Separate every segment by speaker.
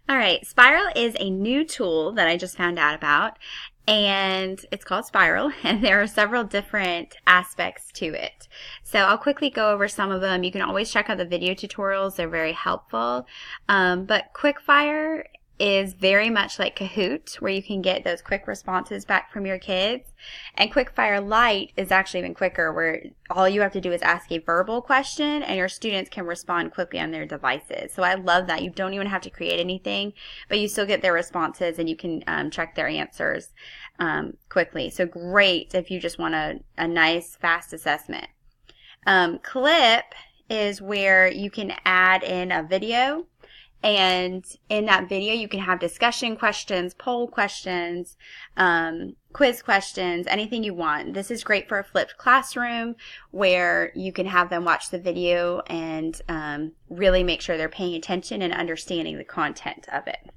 Speaker 1: All right, Spiral is a new tool that I just found out about, and it's called Spiral, and there are several different aspects to it. So I'll quickly go over some of them. You can always check out the video tutorials, they're very helpful. But Quickfire is very much like Kahoot, where you can get those quick responses back from your kids. And Quickfire Lite is actually even quicker, where all you have to do is ask a verbal question and your students can respond quickly on their devices. So I love that. You don't even have to create anything, but you still get their responses and you can check their answers quickly. So great if you just want a nice, fast assessment. Clip is where you can add in a video. And in that video, you can have discussion questions, poll questions, quiz questions, anything you want. This is great for a flipped classroom where you can have them watch the video and really make sure they're paying attention and understanding the content of it.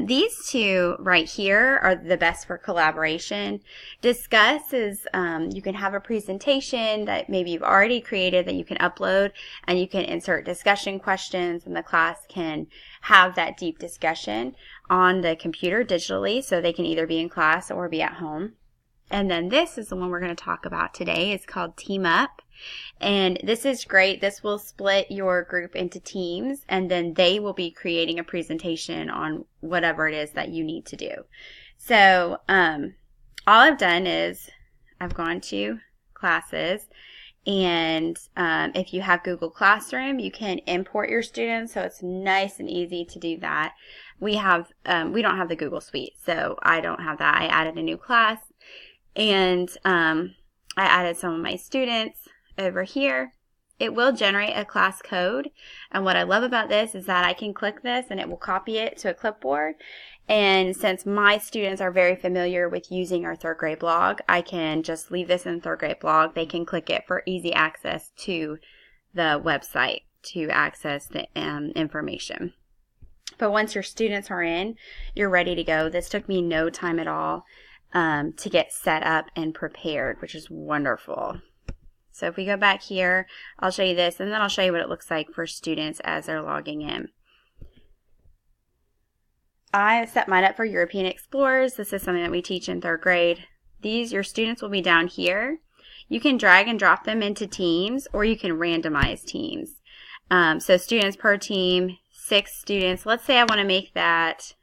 Speaker 1: These two right here are the best for collaboration. Discuss is you can have a presentation that maybe you've already created that you can upload, and you can insert discussion questions, and the class can have that deep discussion on the computer digitally, so they can either be in class or be at home. And then this is the one we're going to talk about today. It's called Team Up. And this is great. This will split your group into teams, and then they will be creating a presentation on whatever it is that you need to do. So all I've done is I've gone to classes, and if you have Google Classroom, you can import your students, so it's nice and easy to do that. We don't have the Google Suite, so I don't have that. I added a new class, and I added some of my students over here. It will generate a class code, and what I love about this is that I can click this and it will copy it to a clipboard. And since my students are very familiar with using our third grade blog, I can just leave this in third grade blog. They can click it for easy access to the website to access the information. But once your students are in, you're ready to go. This took me no time at all to get set up and prepared, which is wonderful. So if we go back here, I'll show you this, and then I'll show you what it looks like for students as they're logging in. I set mine up for European Explorers. This is something that we teach in third grade. Your students will be down here. You can drag and drop them into teams, or you can randomize teams. So students per team, 6 students. Let's say I want to make that...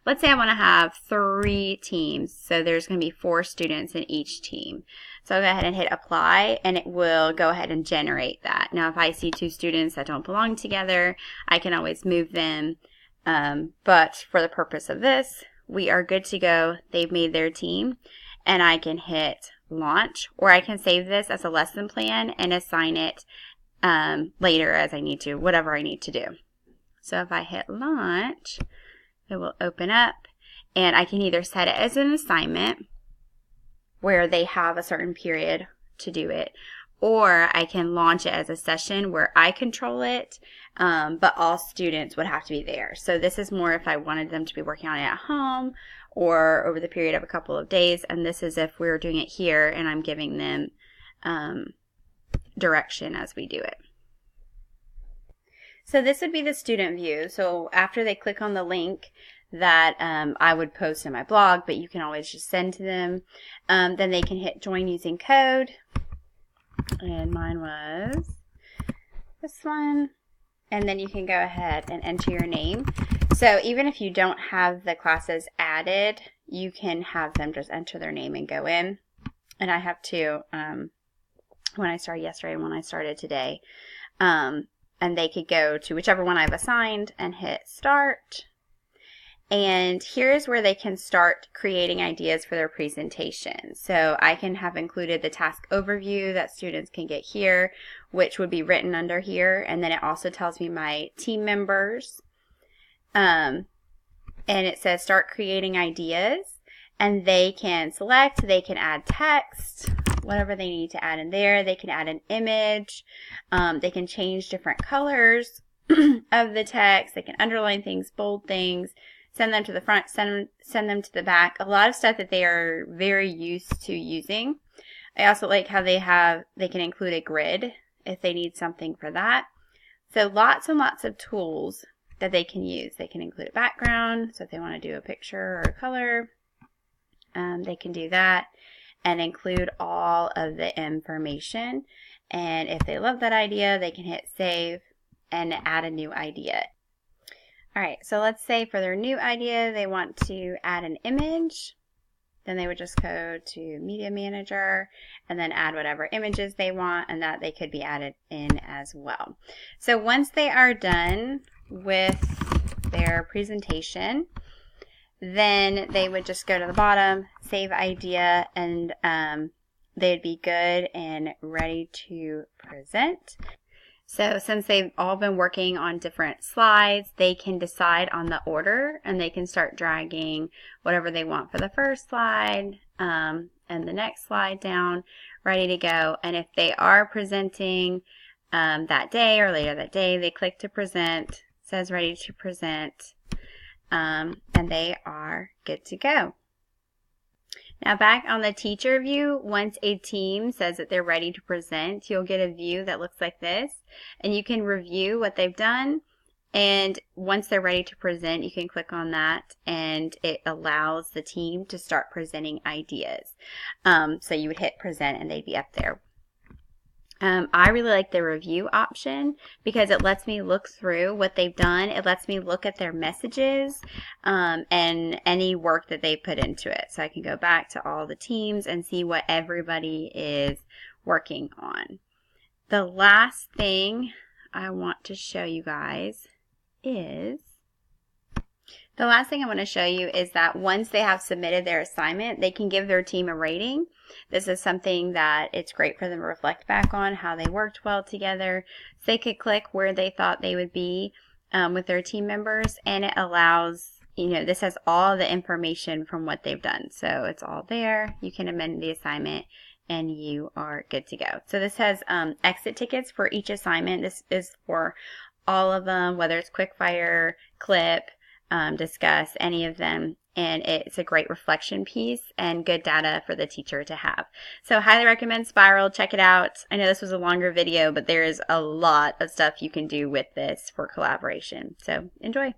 Speaker 1: Let's say I want to have 3 teams, so there's going to be 4 students in each team. So I'll go ahead and hit apply, and it will go ahead and generate that. Now, if I see 2 students that don't belong together, I can always move them. But for the purpose of this, we are good to go. They've made their team, and I can hit launch, or I can save this as a lesson plan and assign it later as I need to, whatever I need to do. So if I hit launch, it will open up, and I can either set it as an assignment where they have a certain period to do it, or I can launch it as a session where I control it, but all students would have to be there. So this is more if I wanted them to be working on it at home or over the period of a couple of days, and this is if we're doing it here and I'm giving them direction as we do it. So this would be the student view. So after they click on the link that I would post in my blog, but you can always just send to them, then they can hit join using code. And mine was this one. And then you can go ahead and enter your name. So even if you don't have the classes added, you can have them just enter their name and go in. And I have 2, when I started yesterday and when I started today. And they could go to whichever one I've assigned and hit start. And here's where they can start creating ideas for their presentation. So I can have included the task overview that students can get here, which would be written under here. And then it also tells me my team members. And it says start creating ideas. And they can select, they can add text, whatever they need to add in there. They can add an image. They can change different colors of the text. They can underline things, bold things, send them to the front, send them to the back. A lot of stuff that they are very used to using. I also like how they can include a grid if they need something for that. So lots and lots of tools that they can use. They can include a background, so if they want to do a picture or a color, they can do that and include all of the information. And if they love that idea, they can hit save and add a new idea. All right, so let's say for their new idea, they want to add an image. Then they would just go to Media Manager and then add whatever images they want, and that they could be added in as well. So once they are done with their presentation, then they would just go to the bottom, save idea, and they'd be good and ready to present. So since they've all been working on different slides, they can decide on the order, and they can start dragging whatever they want for the first slide and the next slide down, ready to go. And if they are presenting that day or later that day, they click to present, says ready to present, and they are good to go. Now back on the teacher view, once a team says that they're ready to present, you'll get a view that looks like this, and you can review what they've done, and once they're ready to present, you can click on that, and it allows the team to start presenting ideas. So you would hit present and they'd be up there. I really like the review option because it lets me look through what they've done. It lets me look at their messages and any work that they put into it. So I can go back to all the teams and see what everybody is working on. The last thing I want to show you guys is that once they have submitted their assignment, they can give their team a rating. This is something that it's great for them to reflect back on, how they worked well together. So they could click where they thought they would be with their team members, and it allows, this has all the information from what they've done. So it's all there. You can amend the assignment and you are good to go. So this has exit tickets for each assignment. This is for all of them, whether it's quickfire, clip, discuss, any of them, and it's a great reflection piece and good data for the teacher to have. So highly recommend Spiral. Check it out. I know this was a longer video, but there is a lot of stuff you can do with this for collaboration. So enjoy.